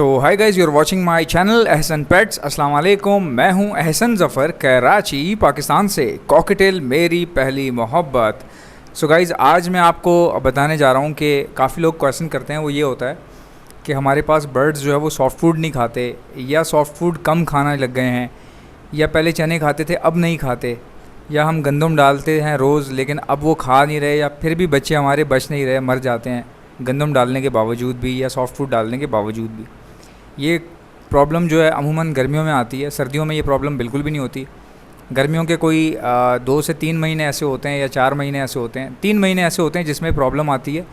तो hi guys, you are watching my channel Ehsan pets. अस्सलाम वालेकुम। मैं हूं एहसन ज़फ़र, कराची पाकिस्तान से। कॉकटेल मेरी पहली मोहब्बत। सो गाइस, आज मैं आपको बताने जा रहा हूं कि काफ़ी लोग क्वेश्चन करते हैं, वो ये होता है कि हमारे पास बर्ड्स जो है वो सॉफ्ट फूड नहीं खाते, या सॉफ्ट फूड कम खाना लग गए हैं, या पहले चने खाते थे अब नहीं खाते, या हम गंदम डालते हैं रोज़ लेकिन अब वो खा नहीं रहे, या फिर भी बच्चे हमारे बच नहीं रहे, मर जाते हैं गंदम डालने के बावजूद भी या सॉफ्ट फूड डालने के बावजूद भी। ये प्रॉब्लम जो है अमूमन गर्मियों में आती है, सर्दियों में ये प्रॉब्लम बिल्कुल भी नहीं होती। गर्मियों के कोई 2 से 3 महीने ऐसे होते हैं या 4 महीने ऐसे होते हैं, 3 महीने ऐसे होते हैं जिसमें प्रॉब्लम आती है।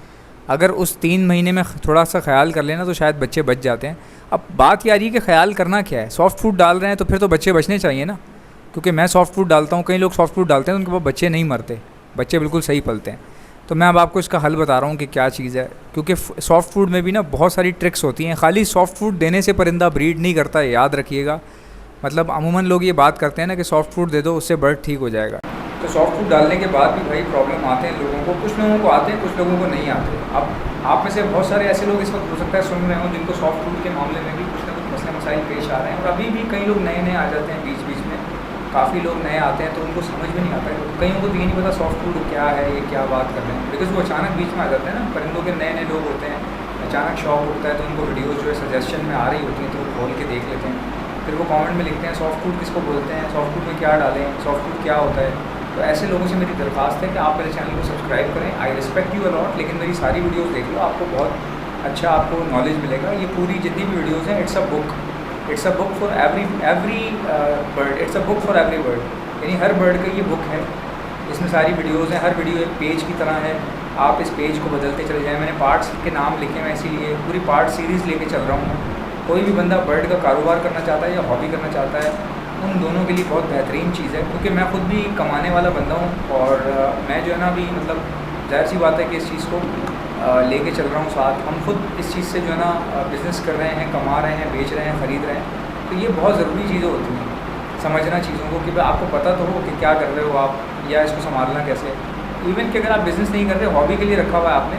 अगर उस 3 महीने में थोड़ा सा ख्याल कर लेना तो शायद बच्चे बच जाते हैं। अब बात ये आ रही है कि ख्याल करना क्या है। सॉफ्ट फूड डाल रहे हैं तो फिर तो बच्चे बचने चाहिए ना, क्योंकि मैं सॉफ्ट फूड डालता हूँ, कई लोग सॉफ्ट फूड डालते हैं तो उनके पास बच्चे नहीं मरते, बच्चे बिल्कुल सही पलते हैं। तो मैं अब आपको इसका हल बता रहा हूँ कि क्या चीज़ है, क्योंकि सॉफ्ट फूड में भी ना बहुत सारी ट्रिक्स होती हैं। खाली सॉफ्ट फूड देने से परिंदा ब्रीड नहीं करता है, याद रखिएगा। मतलब अमूमन लोग ये बात करते हैं ना कि सॉफ्ट फूड दे दो उससे बर्ड ठीक हो जाएगा। तो सॉफ्ट फूड डालने के बाद भी भाई प्रॉब्लम आते हैं लोगों को। कुछ लोगों को आते हैं, कुछ लोगों को नहीं आते। अब आप में से बहुत सारे ऐसे लोग इस वक्त हो सकता है सुन रहे हों जिनको सॉफ्ट फूड के मामले में भी कुछ ना कुछ मसले मसाइल पेश आ रहे हैं, और अभी भी कई लोग नए नए आ जाते हैं बीच बीच में। काफ़ी लोग नए आते हैं तो उनको समझ में नहीं आता है, कईयों को तो ये नहीं पता सॉफ्ट फूड क्या है, ये क्या बात कर रहे हैं, बिकॉज वो अचानक बीच में आ जाते हैं ना। परिंदों के नए नए लोग होते हैं, अचानक शौक उठता है तो उनको वीडियोज़ जो है सजेशन में आ रही होती हैं तो वो खोल के देख लेते हैं। फिर वो कमेंट में लिखते हैं सॉफ्ट फूड किसको बोलते हैं, सॉफ्ट फूड में क्या डालें, सॉफ्ट फूड क्या होता है। तो ऐसे लोगों से मेरी दरख्वास्त है कि आप मेरे चैनल को सब्सक्राइब करें। आई रिस्पेक्ट यू अलॉट, लेकिन मेरी सारी वीडियोज़ देख लो, आपको बहुत अच्छा आपको नॉलेज मिलेगा। ये पूरी जितनी भी वीडियोज़ हैं, it's a book for every bird, it's a book for every bird, यानी हर बर्ड का ये बुक है। इसमें सारी वीडियोज़ हैं, हर वीडियो एक पेज की तरह है। आप इस पेज को बदलते चले जाएँ। मैंने पार्ट्स के नाम लिखे हैं, इसीलिए पूरी पार्ट सीरीज़ लेके चल रहा हूँ। कोई भी बंदा बर्ड का कारोबार करना चाहता है या हॉबी करना चाहता है, उन दोनों के लिए बहुत बेहतरीन चीज़ है। क्योंकि मैं खुद भी कमाने वाला बंदा हूँ, और मैं जो है ना अभी मतलब ज़ाहिर सी बात है कि इस चीज़ को लेके चल रहा हूँ साथ। हम खुद इस चीज़ से जो है ना बिज़नेस कर रहे हैं, कमा रहे हैं, बेच रहे हैं, ख़रीद रहे हैं। तो ये बहुत ज़रूरी चीज़ें होती हैं, समझना चीज़ों को कि भाई आपको पता तो हो कि क्या कर रहे हो आप, या इसको संभालना कैसे। इवन कि अगर आप बिज़नेस नहीं कर रहे, हॉबी के लिए रखा हुआ है आपने,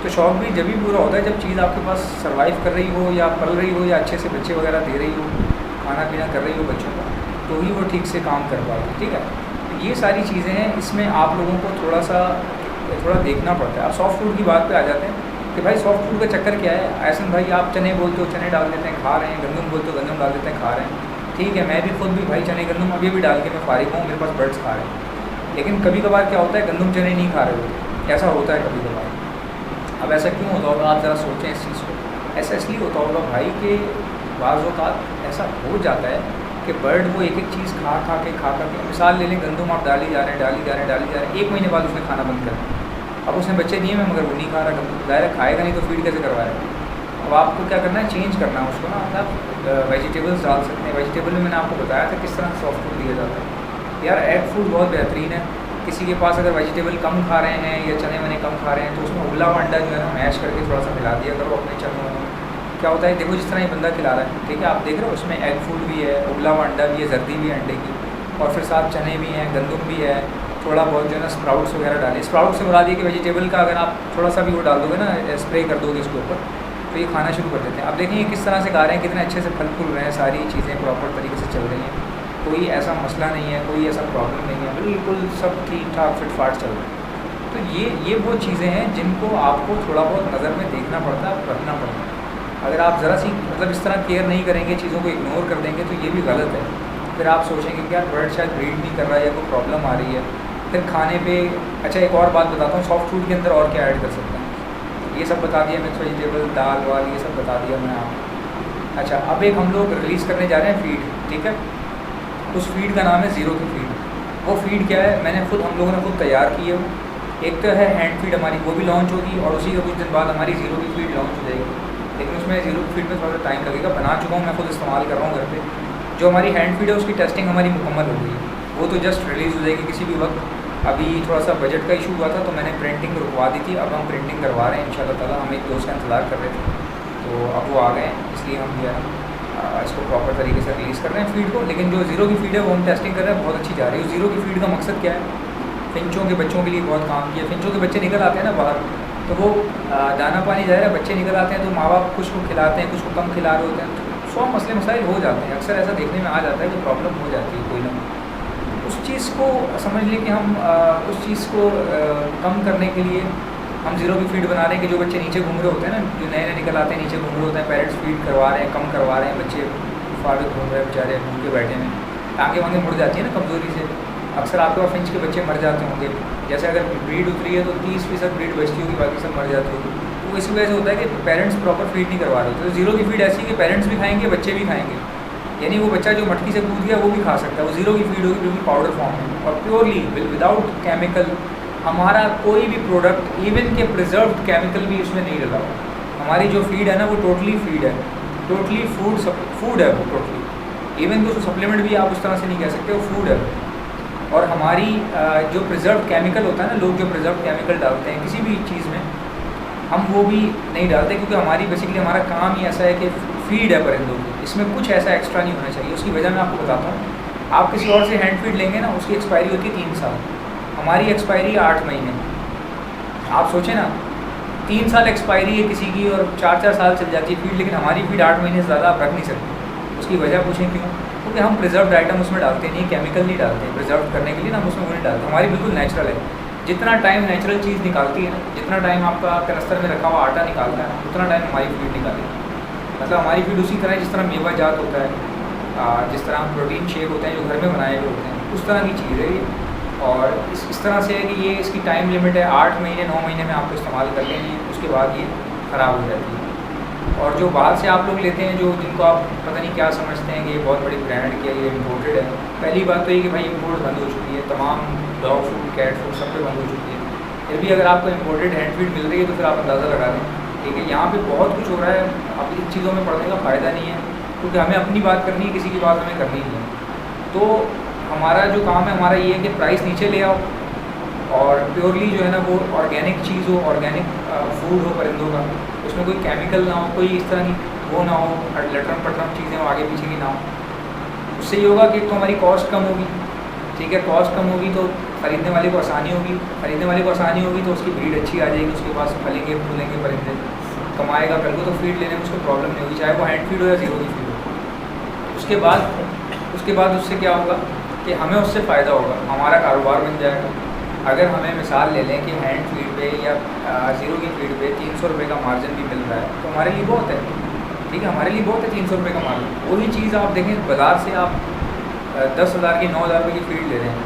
तो शौक भी जब भी पूरा होता है जब चीज़ आपके पास सर्वाइव कर रही हो, या पल रही हो, या अच्छे से बच्चे वगैरह दे रही हो, खाना पीना कर रही हो बच्चों का, तो ही वो ठीक से काम कर पाएगी। ठीक है, तो ये सारी चीज़ें हैं, इसमें आप लोगों को थोड़ा देखना पड़ता है। आप सॉफ्ट फूड की बात पे आ जाते हैं कि भाई सॉफ्ट फूड का चक्कर क्या है। ऐसा भाई आप चने बोलते हो, चने डाल देते हैं, खा रहे हैं, गंदम बोलते हो, गंदम डाल देते हैं, खा रहे हैं। ठीक है, मैं भी खुद भी भाई चने गंदम अभी भी डाल के मैं फारिग हूँ, मेरे पास बर्ड्स खा रहे हैं। लेकिन कभी कभार क्या होता है, गंदम चने नहीं खा रहे होते, ऐसा होता है कभी कभार। अब ऐसा क्यों होता होगा, आप ज़रा सोचें इस चीज़ को। ऐसा इसलिए होता होगा भाई कि बाज़ औक़ात ऐसा हो जाता है कि बर्ड वो एक एक चीज़ खा के, मिसाल ले लें, गंदम आप डाली जा रहे हैं, 1 महीने बाद उसने खाना बंद कर दिया। अब उसने बच्चे दिए में, मगर वो नहीं खा रहा गंदम, ज़ाहिर खाएगा नहीं तो फीड कैसे करवाएगा। अब आपको क्या करना है, चेंज करना है उसको ना। आप वेजिटेबल्स डाल सकते हैं। वेजिटेबल में मैंने आपको बताया था किस तरह सॉफ्ट फूड दिया जाता है। यार एग फूड बहुत बेहतरीन है। किसी के पास अगर वेजिटेबल कम खा रहे हैं या चने वने कम खा रहे हैं, तो उसमें उबला हुआ अंडा जो है ना मैश करके थोड़ा सा मिला दिया करो अपने चनों में। क्या होता है, देखो जिस तरह ये बंदा खिला रहा है, ठीक है, आप देख रहे हो उसमें एग फूड भी है, उबला हुआ अंडा भी है, जर्दी भी है अंडे की, और फिर साथ चने भी हैं, गंदम भी है, थोड़ा बहुत जो है ना स्प्राउट्स वगैरह डालें। स्प्राउट्स से मुराद ये कि वेजिटेबल का अगर आप थोड़ा सा भी वो डाल दोगे ना, स्प्रे कर दोगे इसके ऊपर, तो ये खाना शुरू कर देते हैं। अब देखिए किस तरह से खा रहे हैं, कितने अच्छे से फल फूल रहे हैं, सारी चीज़ें प्रॉपर तरीके से चल रही हैं, कोई ऐसा मसला नहीं है, कोई ऐसा प्रॉब्लम नहीं है, बिल्कुल सब ठीक ठाक फिट फाट चल रहा है। तो ये वो चीज़ें हैं जिनको आपको थोड़ा बहुत नज़र में देखना पड़ता है, रखना पड़ता है। अगर आप ज़रा सी मतलब इस तरह केयर नहीं करेंगे, चीज़ों को इग्नोर कर देंगे, तो ये भी गलत है। फिर आप सोचेंगे कि यार बर्ड शायद ब्रीड नहीं कर रहा है या कोई प्रॉब्लम आ रही है। फिर खाने पे, अच्छा एक और बात बताता हूँ, सॉफ्ट फूड के अंदर और क्या ऐड कर सकते हैं, ये सब बता दिया। मिक्स वेजिटेबल, दाल वाल, ये सब बता दिया मैंने आपको। अच्छा, अब एक हम लोग रिलीज़ करने जा रहे हैं फीड, ठीक है। उस फीड का नाम है ज़ीरो की फीड। वो फीड क्या है, हम लोगों ने खुद तैयार की है। एक तो है हैंड फीड हमारी, वो भी लॉन्च होगी, और उसी के कुछ दिन बाद हमारी ज़ीरो की फीड लॉन्च हो जाएगी। लेकिन उसमें ज़ीरो की फीड में थोड़ा सा टाइम लगेगा। बना चुका हूँ, मैं खुद इस्तेमाल कर रहा हूँ घर पे। जो हमारी हैंड फीड है उसकी टेस्टिंग हमारी मुकम्मल हो गई है, वो तो जस्ट रिलीज़ हो जाएगी किसी भी वक्त। अभी थोड़ा सा बजट का इशू हुआ था तो मैंने प्रिंटिंग रुकवा दी थी, अब हम प्रिंटिंग करवा रहे हैं इंशाल्लाह ताला। हम एक दोस्त का इंतज़ार कर रहे थे, तो अब वो आ गए हैं, इसलिए हम जो है इसको प्रॉपर तरीके से रिलीज़ कर रहे हैं फीड को। लेकिन जो ज़ीरो की फीड है वो हम टेस्टिंग कर रहे हैं, बहुत अच्छी जा रही है। ज़ीरो की फीड का मकसद क्या है, फिंचों के बच्चों के लिए बहुत काम किया। फिंचों के बच्चे निकल आते हैं ना बाहर, तो वो दाना पानी ज़ाहिर है बच्चे निकल आते हैं तो माँ बाप कुछ को खिलाते हैं, कुछ को कम खिला रहे होते हैं, तो 100 मसले मसाइल हो जाते हैं। अक्सर ऐसा देखने में आ जाता है कि प्रॉब्लम हो जाती है कोई ना कोई। उस चीज़ को समझ लें कि हम उस चीज़ को कम करने के लिए हम ज़ीरो की फीड बना रहे हैं कि जो बच्चे नीचे घूम रहे होते हैं ना, जो नए नए निकल आते हैं नीचे घूम रहे होते हैं, पेरेंट्स फीड करवा रहे हैं, कम करवा रहे हैं, बच्चे फालतू घूम रहे हैं बेचारे घूम के बैठे हैं, टाँगें वाँगें मुड़ जाती है ना कमज़ोरी से। अक्सर आपके पास फिंच के बच्चे मर जाते होंगे, जैसे अगर ब्रीड उतरी है तो 30% ब्रीड बचती होगी, बाकी सब मर जाती होगी। तो इसी वजह से होता है कि पेरेंट्स प्रॉपर फीड नहीं करवा रहे होते। तो ज़ीरो की फीड ऐसी है कि पेरेंट्स भी खाएंगे, बच्चे भी खाएंगे, यानी वो बच्चा जो मटकी से कूद गया वो भी खा सकता है। वो ज़ीरो की फीड होगी बिल्कुल पाउडर फॉर्म में और प्योरली विदाउट केमिकल। हमारा कोई भी प्रोडक्ट इवन के प्रिजर्व्ड केमिकल भी उसमें नहीं डला हुआ। हमारी जो फीड है ना वो टोटली फीड है, टोटली फूड है वो टोटली। इवन तो उसको सप्लीमेंट भी आप उस तरह से नहीं कह सकते, वो फूड है। और हमारी जो प्रिजर्व केमिकल होता है ना, लोग जो प्रिजर्व केमिकल डालते हैं किसी भी चीज़ में, हम वो भी नहीं डालते, क्योंकि हमारी बेसिकली हमारा काम ही ऐसा है कि फीड है परिंदों की, इसमें कुछ ऐसा एक्स्ट्रा नहीं होना चाहिए। उसकी वजह मैं आपको बताता हूँ। आप किसी और से हैंड फीड लेंगे ना, उसकी एक्सपायरी होती है 3 साल, हमारी एक्सपायरी 8 महीने। आप सोचें ना, 3 साल एक्सपायरी है किसी की और 4-4 साल चल जाती है फीड, लेकिन हमारी फीड 8 महीने से ज़्यादा आप रख नहीं सकते। उसकी वजह पूछें क्यों? क्योंकि हम प्रिजर्व्ड आइटम उसमें डालते नहीं, केमिकल नहीं डालते। प्रिजर्व करने के लिए ना हम उसमें वो नहीं डालते, हमारी बिल्कुल नेचुरल है। जितना टाइम नेचुरल चीज़ निकालती है ना, जितना टाइम आपका कनस्तर में रखा हुआ आटा निकालता है ना, उतना टाइम हमारी फीड निकालेगी। मतलब हमारी फीड उसी तरह जिस तरह मेवा जात होता है, जिस तरह प्रोटीन शेक होते हैं जो घर में बनाए हुए होते हैं, उस तरह की चीज़ है ये। और इस तरह से है कि ये इसकी टाइम लिमिट है 8 महीने 9 महीने में आपको इस्तेमाल कर लेंगे, उसके बाद ये ख़राब हो जाती है। और जो बाहर से आप लोग लेते हैं, जो जिनको आप पता नहीं क्या समझते हैं कि ये बहुत बड़ी ब्रांड की है, ये इम्पोर्टेड है। पहली बात तो ये कि भाई इम्पोर्ट बंद हो चुकी है, तमाम डॉग फूड, कैट फूड सब पे बंद हो चुकी है। फिर भी अगर आपको इम्पोर्टेड हैंड फीड मिल रही है तो फिर आप अंदाज़ा लगा लें, ठीक है। यहाँ पे बहुत कुछ हो रहा है, अब इन चीज़ों में पढ़ने का फ़ायदा नहीं है, क्योंकि हमें अपनी बात करनी है, किसी की बात हमें करनी नहीं है। तो हमारा जो काम है हमारा ये है कि प्राइस नीचे ले आओ और प्योरली जो है ना वो ऑर्गेनिक चीज़ हो, ऑर्गेनिक फूड हो परिंदों का, उसमें कोई केमिकल ना हो, कोई इस तरह की वो ना हो, लटरम पटरम चीज़ें हो आगे पीछे की ना हो। उससे ये होगा कि तो हमारी कॉस्ट कम होगी, ठीक है। कॉस्ट कम होगी तो ख़रीदने वाले को आसानी होगी, ख़रीदने वाले को आसानी होगी तो उसकी ब्रीड अच्छी आ जाएगी, उसके पास फलेंगे फूलेंगे परिंदे, कमाएगा कल को, तो फीड लेने में उसको प्रॉब्लम नहीं होगी, चाहे वो हैंड फीड हो या ज़ीरो की फीड हो। उसके बाद उससे क्या होगा कि हमें उससे फ़ायदा होगा, हमारा कारोबार बन जाएगा। अगर हमें मिसाल ले लें कि हैंड फीड पे या ज़ीरो की फीड पे 300 रुपये का मार्जिन भी मिल रहा है तो हमारे लिए बहुत है, ठीक है, हमारे लिए बहुत है 300 रुपये का मार्जिन। वही चीज़ आप देखें बाज़ार से आप 10,000 की 9,000 रुपये की फीड ले रहे हैं,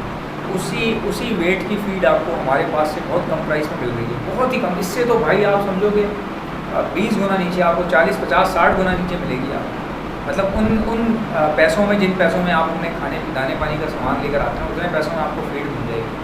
उसी वेट की फीड आपको हमारे पास से बहुत कम प्राइस में मिल रही है, बहुत ही कम। इससे तो भाई आप समझोगे 20 गुना नीचे आपको 40, 50, 60 गुना नीचे मिलेगी आप। मतलब उन पैसों में, जिन पैसों में आप अपने खाने दाने पानी का सामान लेकर आते हैं, उतने पैसों में आपको फीड मिल जाएगी।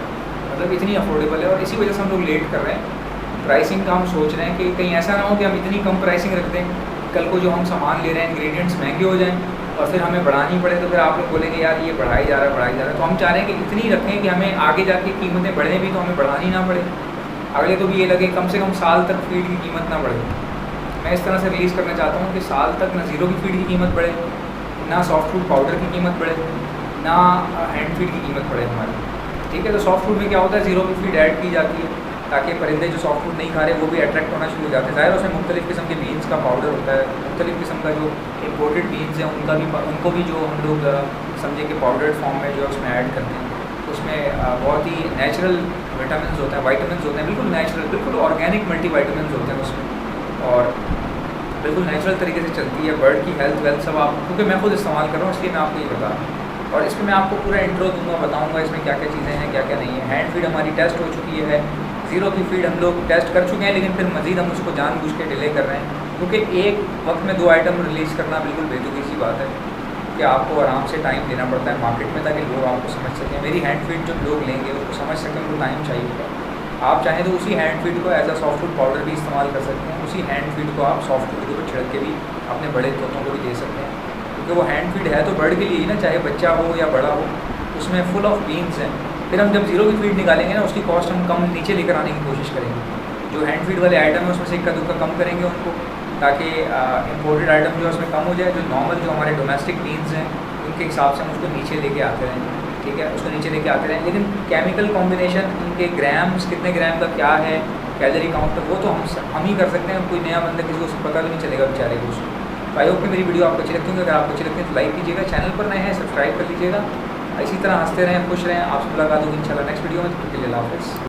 मतलब इतनी अफोर्डेबल है और इसी वजह से हम लोग लेट कर रहे हैं। प्राइसिंग का हम सोच रहे हैं कि कहीं ऐसा ना हो कि हम इतनी कम प्राइसिंग रख दें, कल को जो हम सामान ले रहे हैं इंग्रेडिएंट्स महंगे हो जाएं और फिर हमें बढ़ानी पड़े, तो फिर आप लोग बोलेंगे यार ये बढ़ाई जा रहा है। तो हम चाह रहे हैं कि इतनी रखें कि हमें आगे जाके कीमतें बढ़ें भी तो हमें बढ़ानी ना पड़े, अगले को भी ये लगे कम से कम साल तक फीड की कीमत ना बढ़े। मैं इस तरह से रिलीज़ करना चाहता हूँ कि साल तक ना ज़ीरो की फीड की कीमत बढ़े, ना सॉफ्ट फूड पाउडर की कीमत बढ़े, ना हैंड फीड की कीमत बढ़े हमारी, ठीक है। तो सॉफ्ट फूड में क्या होता है, ज़ीरो की फीड ऐड की जाती है ताकि परिंदे जो सॉफ्ट फूड नहीं खा रहे वो भी अट्रैक्ट होना शुरू हो जाते हैं। ज़ाहिर उसमें मुख्तलिफ़ किस्म के बीन्स का पाउडर होता है, मुख्तलिफ़ किस्म का जो इम्पोर्टेड बीन्स हैं उनको भी जो हम लोग समझे कि पाउडर्ड फॉर्म में जो है उसमें ऐड करते हैं, उसमें बहुत ही नेचुरल विटामिन होते हैं, वाइटामिन होते हैं, बिल्कुल नेचुरल, बिल्कुल ऑर्गेनिक मल्टीवाइटामिन होते हैं उसमें, और बिल्कुल नेचुरल तरीके से चलती है। बर्ड की हेल्थ वेल्थ सब आप, क्योंकि मैं खुद इस्तेमाल कर रहा हूँ इसलिए मैं आपको ये बता रहा हूँ। और इसमें मैं आपको पूरा इंट्रो दूंगा, बताऊंगा इसमें क्या क्या चीज़ें हैं, क्या क्या नहीं है। हैंड फीड हमारी टेस्ट हो चुकी है, ज़ीरो की फीड हम लोग टेस्ट कर चुके हैं, लेकिन फिर मज़ीद हम उसको जानबूझ के डिले कर रहे हैं, क्योंकि एक वक्त में 2 आइटम रिलीज़ करना बिल्कुल बेतुकी सी बात है कि आपको आराम से टाइम देना पड़ता है मार्केट में ताकि लोग आपको समझ सकें। मेरी हैंड फीड जो लोग लेंगे उसको समझ सकें, उनको टाइम चाहिए होगा। आप चाहें तो उसी हैंड फीड को as a soft food powder भी इस्तेमाल कर सकते हैं, उसी हैंड फीड को आप सॉफ्ट फूड के ऊपर छिड़क के भी अपने बड़े तोतों को भी दे सकते हैं, क्योंकि वो हैंड फीड है तो बर्ड के लिए ही ना, चाहे बच्चा हो या बड़ा हो, उसमें फुल ऑफ बीन्स हैं। फिर हम जब ज़ीरो की फीड निकालेंगे ना, उसकी कॉस्ट हम कम नीचे लेकर आने की कोशिश करेंगे। जो हैंड फीड वाले आइटम है उसमें से इक्का दुक्का कम करेंगे उनको, ताकि इम्पोर्टेड आइटम जो है उसमें कम हो जाए। जो नॉर्मल जो हमारे डोमेस्टिक बीन्स हैं उनके हिसाब से हम उसको नीचे लेके आते रहें, ठीक है, उसको नीचे लेके आते रहें। लेकिन केमिकल कॉम्बिनेशन, उनके ग्राम्स कितने ग्राम का क्या है, कैलोरी काउंट, वो तो हम ही कर सकते हैं, कोई नया बंदा किसी को पता भी नहीं चलेगा बेचारे को उसको। तो आई होप कि मेरी वीडियो आपको अच्छी लगती होगी। अगर आपको अच्छी लगती है तो लाइक कीजिएगा, चैनल पर नए हैं सब्सक्राइब कर लीजिएगा। इसी तरह हंसते रहें, खुश रहें। आपसे मुलाकात होगी इंशाल्लाह नेक्स्ट वीडियो में। तो अल्लाह हाफ़िज़।